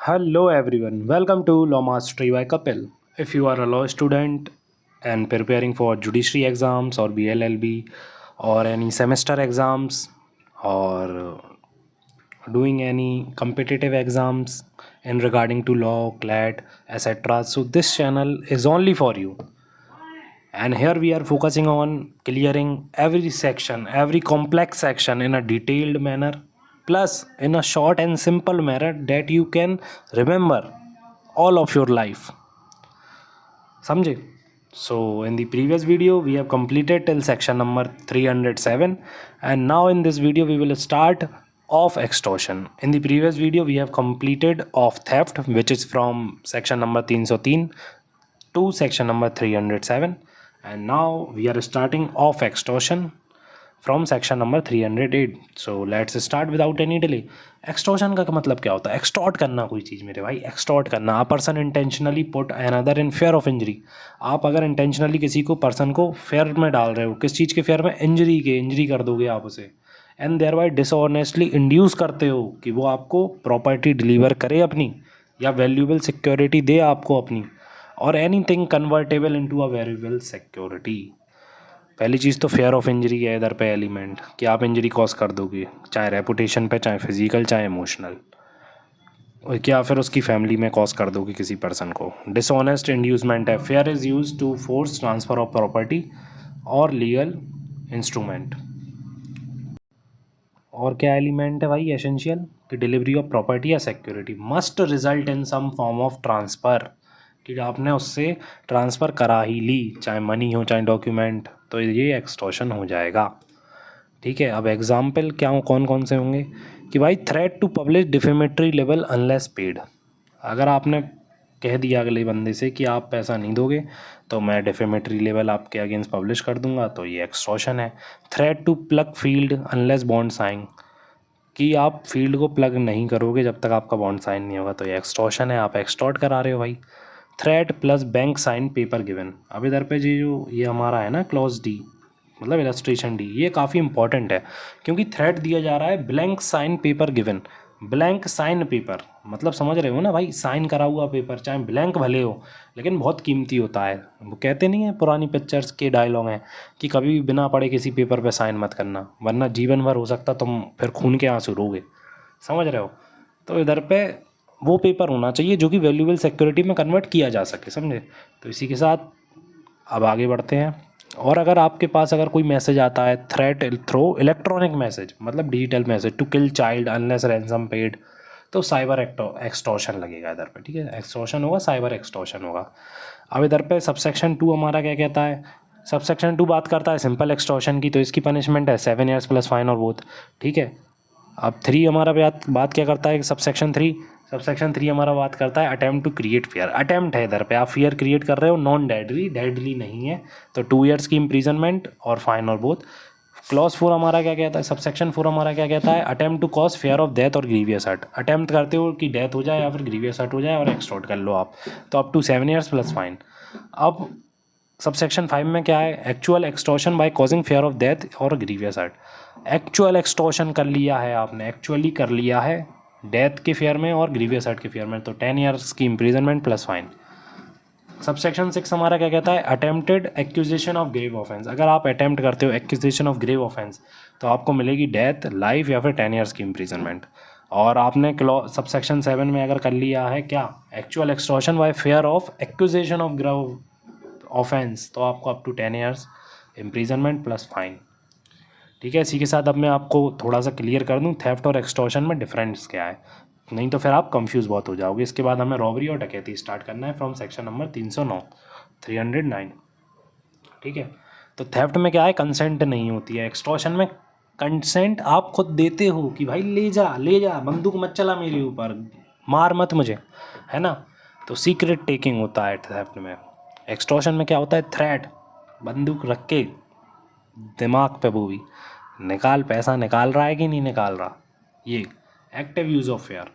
Hello everyone, welcome to Law Mastery by Kapil. If you are a law student and preparing for judiciary exams or BLLB or any semester exams or doing any competitive exams in regarding to law, CLAT, etc. So this channel is only for you. And here we are focusing on clearing every section, every complex section in a detailed manner, plus in a short and simple manner that you can remember all of your life. समझे? So in the previous video we have completed till section number 307, and now in this video we will start of extortion. In the previous video we have completed of theft, which is from section number 303 to section number 307, and now we are starting of extortion from section number 308. So let's start without any delay. Extortion का मतलब क्या होता है? Extort करना कोई चीज़ मेरे भाई, extort करना. A person intentionally put another in fair of injury. आप अगर इंटेंशनली किसी को पर्सन को फेयर में डाल रहे हो, किस चीज़ के फेयर में? इंजरी के. इंजरी कर दोगे आप उसे, and thereby dishonestly induce करते हो कि वो आपको प्रॉपर्टी डिलीवर करे अपनी, या वैल्यूएबल सिक्योरिटी दे आपको अपनी, और any thing convertible into a valuable security. पहली चीज़ तो फेयर ऑफ इंजरी है इधर पे एलिमेंट, कि आप इंजरी कॉज कर दोगे, चाहे रेपुटेशन पे, चाहे फिजिकल, चाहे इमोशनल, और क्या फिर उसकी फैमिली में कॉज कर दोगे किसी पर्सन को. डिसऑनेस्ट इंड्यूसमेंट है. Fear is use to force transfer of property और लीगल इंस्ट्रूमेंट. और क्या एलिमेंट है भाई एसेंशियल? कि डिलीवरी ऑफ प्रॉपर्टी या security must result in some form of transfer, कि आपने उससे ट्रांसफ़र करा ही ली, चाहे मनी हो चाहे डॉक्यूमेंट, तो ये एक्सटॉर्शन हो जाएगा. ठीक है. अब एग्जाम्पल क्या हो, कौन कौन से होंगे? कि भाई थ्रेट टू पब्लिश डिफेमेटरी लेवल अनलेस पेड. अगर आपने कह दिया अगले बंदे से कि आप पैसा नहीं दोगे तो मैं डिफेमेटरी लेवल आपके अगेंस्ट पब्लिश कर दूंगा, तो ये एक्सटॉर्शन है. Threat to plough field unless bond sign, कि आप फील्ड को प्लग नहीं करोगे जब तक आपका बॉन्ड साइन नहीं होगा, तो ये एक्सटॉर्शन है. आप एक्सटॉर्ट करा रहे हो भाई. Threat plus blank sign paper given. अब इधर पे जो ये हमारा है ना क्लॉज डी, मतलब इलस्ट्रेशन डी, ये काफ़ी इंपॉर्टेंट है, क्योंकि थ्रेट दिया जा रहा है blank sign paper given. Blank sign paper मतलब समझ रहे हो ना भाई, साइन करा हुआ पेपर, चाहे ब्लैंक भले हो लेकिन बहुत कीमती होता है. वो कहते नहीं है, पुरानी पिक्चर्स के डायलॉग हैं कि कभी भी बिना पढ़े किसी पेपर पे साइन मत करना, वरना जीवन भर हो सकता तुम फिर खून के आंसू रोगे. समझ रहे हो? तो इधर पे वो पेपर होना चाहिए जो कि वैल्यूएबल सिक्योरिटी में कन्वर्ट किया जा सके. समझे? तो इसी के साथ अब आगे बढ़ते हैं. और अगर आपके पास अगर कोई मैसेज आता है, थ्रेट थ्रो इलेक्ट्रॉनिक मैसेज, मतलब digital message, to kill child unless ransom paid, तो साइबर एक्सटॉर्शन लगेगा इधर पे. ठीक है. एक्सटॉर्शन होगा, साइबर एक्सटॉर्शन होगा. अब इधर पे सबसेक्शन 2 हमारा क्या कहता है? सबसेक्शन 2 बात करता है सिंपल एक्सटॉर्शन की, तो इसकी पनिशमेंट है 7 ईयर्स प्लस फाइन और बोथ. ठीक है. अब 3 हमारा बात क्या करता है? सबसेक्शन 3 हमारा बात करता है attempt to create fear. Attempt है इधर पे, आप फियर क्रिएट कर रहे हो, नॉन डेडली, डेडली नहीं है, तो 2 ईयर्स की इम्प्रीजनमेंट और फाइन और बोथ. क्लॉज 4 हमारा क्या कहता है? सबसेक्शन 4 हमारा क्या कहता है? Attempt to cause fear of death और ग्रीवियस हर्ट. अटेम्प्ट करते हो कि डेथ हो जाए या फिर ग्रीवियस हर्ट हो जाए और एक्सटॉर्ट कर लो आप, तो up to 7 years plus fine. अब सबसेक्शन 5 में क्या है? Actual extortion by causing fear of death और ग्रीवियस हर्ट. एक्चुअल एक्सटॉर्शन कर लिया है आपने, एक्चुअली कर लिया है डेथ के फेयर में और ग्रीवियस हर्ट के फेयर में, तो 10 ईयर्स की इम्प्रीजनमेंट प्लस फाइन. सबसेक्शन 6 हमारा क्या कहता है? Attempted accusation of grave offence. अगर आप अटेम्प्ट करते हो एक्यूजेशन ऑफ ग्रेव ऑफेंस, तो आपको मिलेगी डेथ, लाइफ या फिर 10 ईयर्स की इम्प्रीजनमेंट. और आपने सबसेक्शन 7 में अगर कर लिया है क्या? Actual extortion by fear of accusation of grave offence, तो आपको up to 10 years imprisonment plus fine. ठीक है. इसी के साथ अब मैं आपको थोड़ा सा क्लियर कर दूं थेफ्ट और एक्सटॉर्शन में डिफरेंस क्या है, नहीं तो फिर आप कंफ्यूज बहुत हो जाओगे. इसके बाद हमें रॉबरी और डकैती स्टार्ट करना है फ्रॉम सेक्शन नंबर 309. ठीक है. तो थेफ्ट में क्या है? कंसेंट नहीं होती है. एक्सटॉर्शन में कंसेंट आप खुद देते हो कि भाई ले जा, बंदूक मत चला मेरे ऊपर, मार मत मुझे, है ना. तो सीक्रेट टेकिंग होता है थेफ्ट में. एक्सटॉर्शन में क्या होता है? थ्रेट, बंदूक रख के दिमाग पे वो भी निकाल, पैसा निकाल रहा है कि नहीं निकाल रहा, ये एक्टिव यूज़ ऑफ फेयर.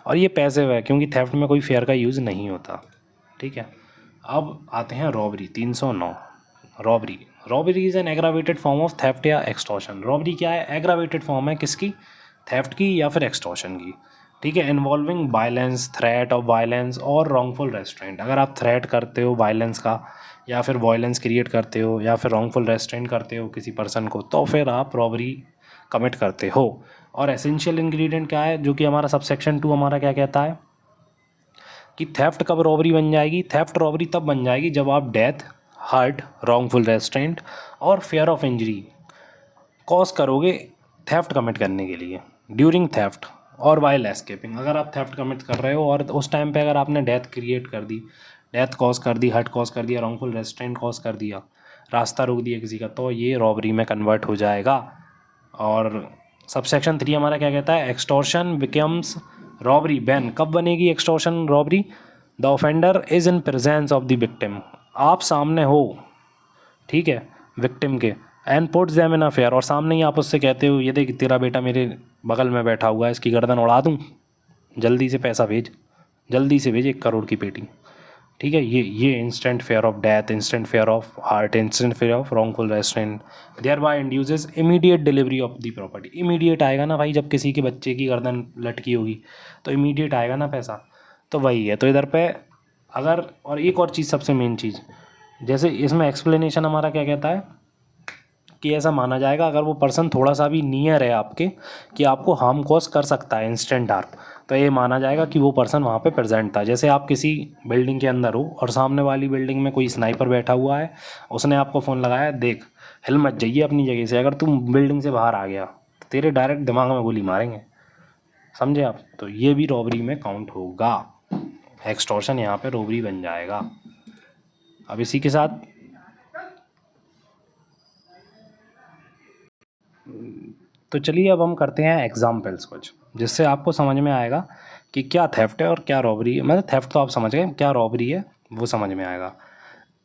और ये पैसिव है क्योंकि थेफ्ट में कोई फेयर का यूज़ नहीं होता. ठीक है. अब आते हैं robbery 309. Robbery is an aggravated form of theft या एक्सटॉर्शन. रॉबरी क्या है? एग्रावेटेड फॉर्म है किसकी? थेफ्ट की या फिर एक्सटॉर्शन की. ठीक है, involving violence, threat of violence और रॉन्गफुल रेस्ट्रेंट। अगर आप थ्रेट करते हो वायलेंस का, या फिर वायलेंस क्रिएट करते हो, या फिर रॉन्गफुल रेस्ट्रेंट करते हो किसी पर्सन को, तो फिर आप रॉबरी कमिट करते हो। और एसेंशियल इंग्रेडिएंट क्या है, जो कि हमारा सबसेक्शन 2 हमारा क्या कहता है कि थेफ्ट कब रॉबरी बन जाएगी। थेफ्ट रॉबरी तब बन जाएगी जब आप डेथ, हर्ट, रॉन्गफुल रेस्ट्रेंट और फेयर ऑफ इंजरी कॉज करोगे थेफ्ट कमिट करने के लिए, ड्यूरिंग थेफ्ट और वाइल एस्केपिंग। अगर आप थेफ्ट कमिट कर रहे हो और उस टाइम पे अगर आपने डेथ क्रिएट कर दी, डेथ कॉज कर दी, हर्ट कॉज कर दिया, रॉन्गफुल रेस्ट्रेंट कॉज कर दिया, रास्ता रोक दिया किसी का, तो ये रॉबरी में कन्वर्ट हो जाएगा। और सबसेक्शन 3 हमारा क्या कहता है, एक्सटॉर्शन बिकम्स रॉबरी व्हेन, कब बनेगी extortion robbery, the offender is in presence of the victim, आप सामने हो, ठीक है, विक्टिम के, and puts them in affair, और सामने ही आप उससे कहते हो ये देख तेरा बेटा मेरे बगल में बैठा हुआ है, इसकी गर्दन उड़ा दूँ, जल्दी से पैसा भेज, जल्दी से भेज 1 करोड़ की पेटी। ठीक है, ये instant fear of death, instant fear of hurt, instant fear of wrongful restraint, thereby induces immediate delivery of the property. Immediate आएगा ना भाई, जब किसी के बच्चे की गर्दन लटकी होगी तो इमीडिएट आएगा ना पैसा, तो वही है। तो इधर पे अगर, और एक और चीज़ सबसे मेन चीज़, जैसे इसमें एक्सप्लेनेशन हमारा क्या कहता है कि ऐसा माना जाएगा अगर वो पर्सन थोड़ा सा भी नियर है आपके कि आपको हार्म कॉज कर सकता है, इंस्टेंट हार्म, तो ये माना जाएगा कि वो पर्सन वहाँ पे प्रेजेंट था। जैसे आप किसी बिल्डिंग के अंदर हो और सामने वाली बिल्डिंग में कोई स्नाइपर बैठा हुआ है, उसने आपको फ़ोन लगाया, देख हिल मत जाइए अपनी जगह से, अगर तुम बिल्डिंग से बाहर आ गया तो तेरे डायरेक्ट दिमाग में गोली मारेंगे, समझे आप। तो ये भी रॉबरी में काउंट होगा, एक्सटॉर्शन यहाँ पे रॉबरी बन जाएगा। अब इसी के साथ तो चलिए अब हम करते हैं एग्जाम्पल्स कुछ, जिससे आपको समझ में आएगा कि क्या थेफ्ट है और क्या रॉबरी है। मतलब थेफ्ट तो आप समझ गए, क्या रॉबरी है वो समझ में आएगा।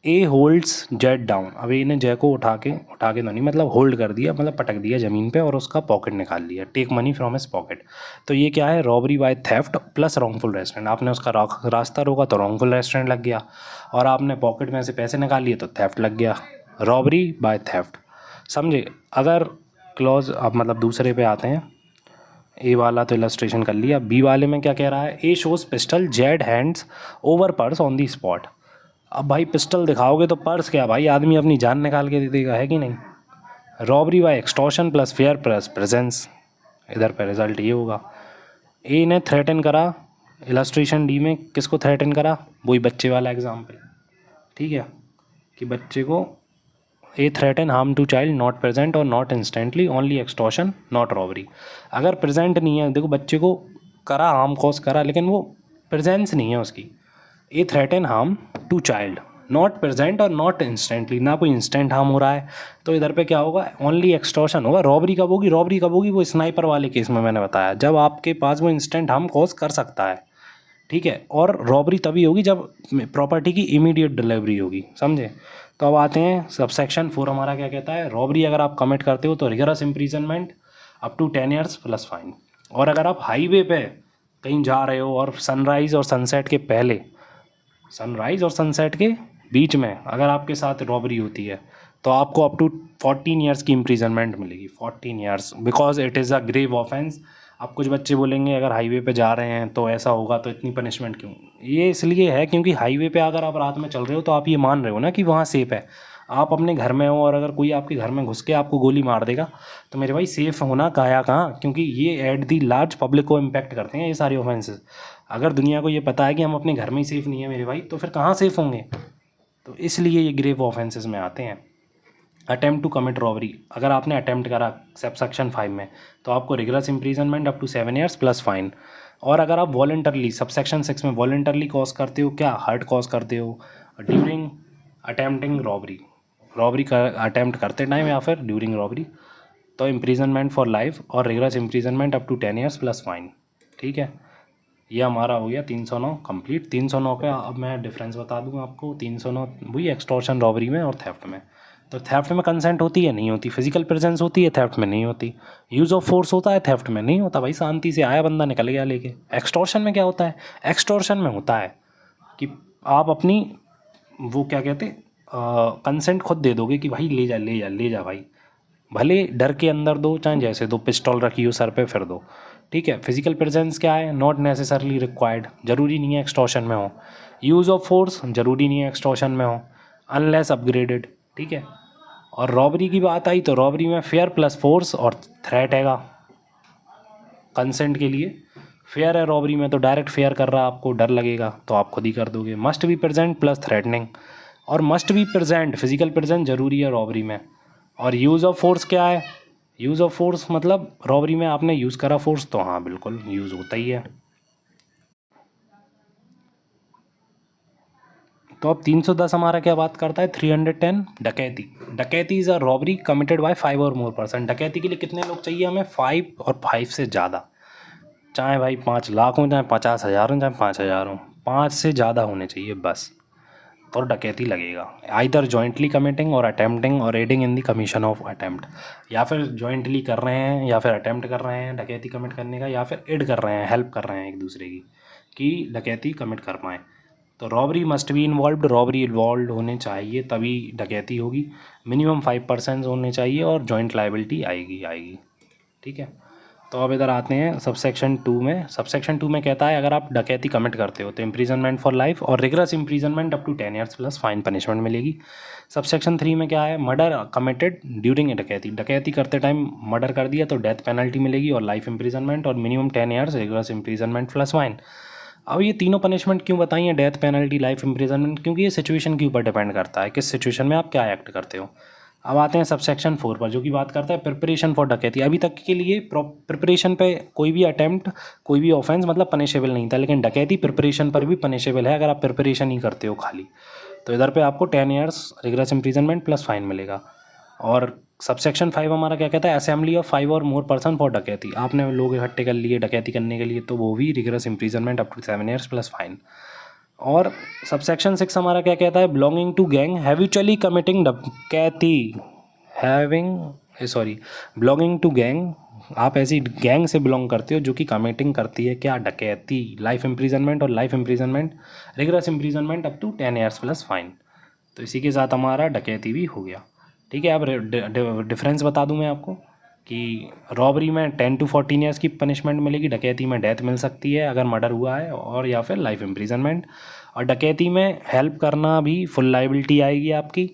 ए होल्ड्स जेड डाउन, अब इन्हें जय को उठा के तो नहीं, मतलब होल्ड कर दिया, मतलब पटक दिया ज़मीन पे और उसका पॉकेट निकाल लिया, take money from his pocket. तो ये क्या है, robbery by theft plus wrongful restraint. आपने उसका रास्ता रोका तो रॉन्गफुल रेस्टोरेंट लग गया, और आपने पॉकेट में से पैसे निकाल लिए तो थेफ्ट लग गया, रॉबरी बाय थेफ्ट, समझे। अगर क्लॉज आप मतलब दूसरे पे आते हैं, ए वाला तो इलस्ट्रेशन कर लिया, बी वाले में क्या कह रहा है, a shows pistol, Z hands over purse on the spot. अब भाई पिस्टल दिखाओगे तो पर्स क्या भाई, आदमी अपनी जान निकाल के दे देगा, है कि नहीं। Robbery by extortion plus fear plus presence, इधर पे रिजल्ट ये होगा। ए ने थ्रेटन करा, इलस्ट्रेशन डी में किसको थ्रेटन करा, वही बच्चे वाला एग्जाम्पल, ठीक है, कि बच्चे को a threaten harm to child not present और not instantly, only extortion not robbery. अगर प्रेजेंट नहीं है, देखो बच्चे को करा, हार्म कॉज करा, लेकिन वो प्रेजेंस नहीं है उसकी, a threaten harm to child, not present और नॉट इंस्टेंटली, ना कोई इंस्टेंट हार्म हो रहा है, तो इधर पे क्या होगा, ओनली एक्सटॉर्शन होगा। रॉबरी कब होगी, रॉबरी कब होगी, वो स्नाइपर वाले केस में मैंने बताया, जब आपके पास वो इंस्टेंट हार्म कॉज कर सकता है, ठीक है। और रॉबरी तभी होगी जब प्रॉपर्टी की इमीडिएट डिलीवरी होगी, समझे। तो अब आते हैं सबसेक्शन 4 हमारा क्या कहता है, रॉबरी अगर आप कमिट करते हो तो rigorous imprisonment up to 10 years plus fine. और अगर आप हाईवे पे कहीं जा रहे हो और सनराइज़ और सनसेट के पहले, सनराइज़ और सनसेट के बीच में अगर आपके साथ रॉबरी होती है तो आपको अप टू 14 ईयर्स की इम्प्रीजनमेंट मिलेगी, 14 years, because it is a grave offence. अब कुछ बच्चे बोलेंगे अगर हाईवे पे जा रहे हैं तो ऐसा होगा, तो इतनी पनिशमेंट क्यों। ये इसलिए है क्योंकि हाईवे पे अगर आप रात में चल रहे हो तो आप ये मान रहे हो ना कि वहाँ सेफ़ है। आप अपने घर में हो और अगर कोई आपके घर में घुस के आपको गोली मार देगा तो मेरे भाई सेफ़ होना काया कहाँ, क्योंकि ये एट दी लार्ज पब्लिक को इम्पैक्ट करते हैं ये सारे ऑफेंसेस। अगर दुनिया को ये पता है कि हम अपने घर में ही सेफ़ नहीं है मेरे भाई, तो फिर कहाँ सेफ़ होंगे। तो इसलिए ये ग्रेव ऑफेंसेस में आते हैं। अटेम्प्ट टू कमिट रॉबरी, अगर आपने अटेम्प्ट करा सेक्शन 5 में तो आपको rigorous imprisonment up to 7 years plus fine. और अगर आप वॉलंटरली सबसेक्शन 6 में वॉलंटरली कॉज करते हो, क्या हर्ट कॉज करते हो ड्यूरिंग अटेम्प्टिंग रॉबरी, रॉबरी का अटेम्प्ट करते टाइम या फिर ड्यूरिंग रॉबरी, तो इम्प्रीजनमेंट फॉर लाइफ और rigorous imprisonment up to 10 years plus fine, ठीक है। ये हमारा हो गया 309 कंप्लीट। 309 का अब मैं डिफरेंस बता दूँ आपको, 309 वही एक्सटॉर्शन रॉबरी में और थेफ्ट में। तो थेफ्ट में कंसेंट होती है, नहीं होती, फिजिकल प्रेजेंस होती है, थेफ्ट में नहीं होती, यूज़ ऑफ फोर्स होता है, थेफ्ट में नहीं होता, भाई शांति से आया बंदा निकल गया लेके। एक्सटॉर्शन में क्या होता है, एक्सटॉर्शन में होता है कि आप अपनी वो क्या कहते कंसेंट खुद दे दोगे कि भाई ले जा ले जा ले जा भाई, भले डर के अंदर दो चाहे जैसे दो, पिस्टल रखी हो सर पे फिर दो, ठीक है। फिजिकल प्रेजेंस क्या है, नॉट नेसेसरली रिक्वायर्ड, ज़रूरी नहीं है एक्सटॉर्शन में हो। यूज़ ऑफ फोर्स, ज़रूरी नहीं है एक्सटॉर्शन में हो, अनलेस अपग्रेडेड, ठीक है। और रॉबरी की बात आई तो रॉबरी में फेयर प्लस फोर्स और थ्रेट हैगा कंसेंट के लिए। फेयर है रॉबरी में तो डायरेक्ट फेयर कर रहा है, आपको डर लगेगा तो आप खुद ही कर दोगे। Must be present plus threatening, और must be present, physical present ज़रूरी है रॉबरी में। और यूज़ ऑफ फोर्स क्या है, यूज़ ऑफ फोर्स मतलब रॉबरी में आपने यूज़ करा फोर्स तो हाँ बिल्कुल यूज़ होता ही है। तो अब 310 हमारा क्या बात करता है, 310 डकैती। डकैती is a robbery committed by 5 और मोर पर्सन। डकैती के लिए कितने लोग चाहिए हमें, 5 और 5 से ज़्यादा, चाहे भाई 5 लाख हो, चाहे 50,000 हो, चाहे 5,000 हो, 5 से ज़्यादा होने चाहिए बस, तो डकैती लगेगा। आइदर जॉइंटली कमिटिंग और अटेम्प्टिंग और adding in the commission of attempt, या फिर जॉइंटली कर रहे हैं या फिर अटेम्प्ट कर रहे हैं डकैती कमिट करने का, या फिर एड कर रहे हैं, हेल्प कर रहे हैं एक दूसरे की कि डकैती कमिट कर पाएँ। तो robbery must be involved, robbery involve होने चाहिए तभी डकैती होगी। मिनिमम 5% होने चाहिए और जॉइंट लाइबिलिटी आएगी, ठीक है। तो अब इधर आते हैं सबसेक्शन 2 में। सबसेक्शन 2 में कहता है अगर आप डकैती कमिट करते हो तो इम्प्रीजनमेंट फॉर लाइफ और rigorous imprisonment up to 10 years plus fine punishment मिलेगी। सबसेक्शन 3 में क्या है, मर्डर कमिटेड ड्यूरिंग ए डकैती, डकैती करते टाइम मर्डर कर दिया तो डेथ पेनल्टी मिलेगी और लाइफ इम्प्रीजनमेंट और minimum 10 years rigorous imprisonment plus fine. अब ये तीनों पनिशमेंट क्यों बताई हैं, डेथ पेनल्टी, लाइफ इम्प्रीजनमेंट, क्योंकि ये सिचुएशन के ऊपर डिपेंड करता है किस सिचुएशन में आप क्या एक्ट करते हो। अब आते हैं सबसेक्शन 4 पर, जो कि बात करता है प्रिपरेशन फॉर डकैती। अभी तक के लिए प्रिपरेशन पे कोई भी अटैम्प्ट, कोई भी ऑफेंस मतलब पनिशेबल नहीं था, लेकिन डकैती प्रिपरेशन पर भी पनिशेबल है अगर आप प्रिपरेशन ही करते हो खाली। तो इधर पे आपको 10 years rigorous imprisonment plus fine मिलेगा। और सबसेक्शन 5 हमारा क्या कहता है, असेंबली ऑफ 5 और मोर पर्सन फॉर डकैती। आपने लोग इकट्ठे कर लिए डकैती करने के लिए तो वो भी rigorous imprisonment up to 7 years plus fine. और सबसेक्शन 6 हमारा क्या कहता है, belonging to gang habitually committing dacoity, belonging to gang, आप ऐसी गैंग से बिलोंग करते हो जो कि कमिटिंग करती है क्या, डकैती, लाइफ इम्प्रीजनमेंट और life imprisonment rigorous imprisonment up to 10 years plus fine. तो इसी के साथ हमारा डकैती भी हो गया, ठीक है। अब डिफरेंस बता दूं मैं आपको कि रॉबरी में 10 to 14 ईयर्स की पनिशमेंट मिलेगी, डकैती में डेथ मिल सकती है अगर मर्डर हुआ है, और या फिर लाइफ इम्प्रीजनमेंट। और डकैती में हेल्प करना भी फुल लाइबिलिटी आएगी आपकी,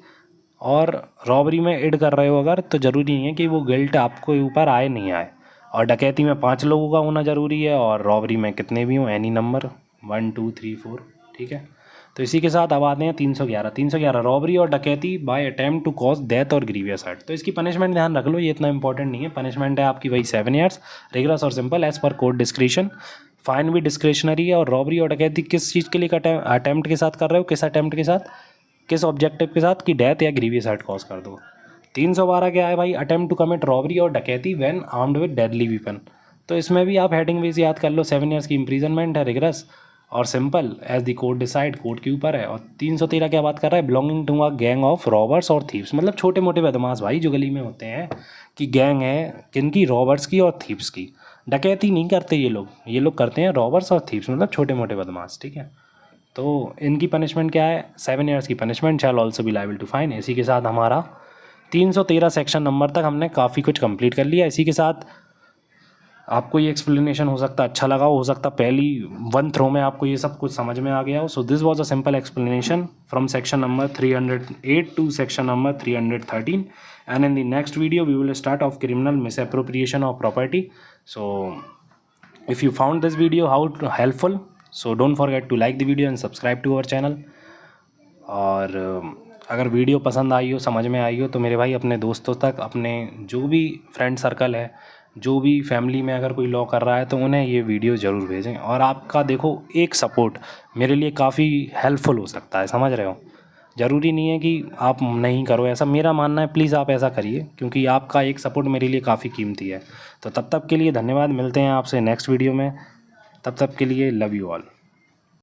और रॉबरी में एड कर रहे हो अगर तो ज़रूरी नहीं है कि वो गिल्ट आपको ऊपर आए नहीं आए। और डकैती में 5 लोगों का होना ज़रूरी है, और रॉबरी में कितने भी हों, एनी नंबर 1 2 3 4, ठीक है। तो इसी के साथ अब आते हैं 311 रॉबरी और dacoity by attempt to cause death और ग्रीवियस हर्ट। तो इसकी पनिशमेंट ध्यान रख लो, ये इतना इंपॉर्टेंट नहीं है। पनिशमेंट है आपकी वही 7 ईयर्स, रिगरस और simple as per court discretion. Fine भी डिस्क्रिशनरी है। और रॉबरी और डकैती किस चीज़ के लिए अटेम्प्ट के साथ कर रहे हो, किस अटेम्प्ट के साथ, किस ऑब्जेक्टिव के साथ, कि डेथ या ग्रीवियस हर्ट कॉज कर दो। 312 क्या है भाई, अटेम्प्ट टू कमिट रॉबरी और dacoity when armed with deadly weapon. तो इसमें भी आप हेडिंग वेज याद कर लो, 7 ईयर्स की इम्प्रीजनमेंट है, रिगरस और simple as the court decide, court के ऊपर है। और 313 क्या बात कर रहा है, belonging to a gang of robbers और थीव्स, मतलब छोटे मोटे बदमाश भाई जो गली में होते हैं, कि गैंग है किनकी, रॉबर्स की और थीव्स की। डकैती नहीं करते ये लोग करते हैं रॉबर्स और थीव्स, मतलब छोटे मोटे बदमाश, ठीक है। तो इनकी पनिशमेंट क्या है, 7 ईयर्स की punishment, shall also be liable to fine. इसी के साथ हमारा 313 सेक्शन नंबर तक हमने काफ़ी कुछ कंप्लीट कर लिया। इसी के साथ आपको ये एक्सप्लेनेशन हो सकता है अच्छा लगा हो सकता पहली 1 थ्रो में आपको ये सब कुछ समझ में आ गया हो। So this was a simple explanation from section number 308 to section number 313, and in the next video we will start of criminal misappropriation of property. So if you found this video how helpful, so don't forget to like the video and subscribe to our channel। और अगर video पसंद आई हो, समझ में आई हो, तो मेरे भाई अपने दोस्तों तक, अपने जो भी फ्रेंड सर्कल है, जो भी फैमिली में अगर कोई लॉ कर रहा है तो उन्हें ये वीडियो ज़रूर भेजें। और आपका देखो एक सपोर्ट मेरे लिए काफ़ी हेल्पफुल हो सकता है, समझ रहे हो। ज़रूरी नहीं है कि आप नहीं करो ऐसा, मेरा मानना है प्लीज़ आप ऐसा करिए, क्योंकि आपका एक सपोर्ट मेरे लिए काफ़ी कीमती है। तो तब तक के लिए धन्यवाद, मिलते हैं आपसे नेक्स्ट वीडियो में, तब तक के लिए लव यू ऑल।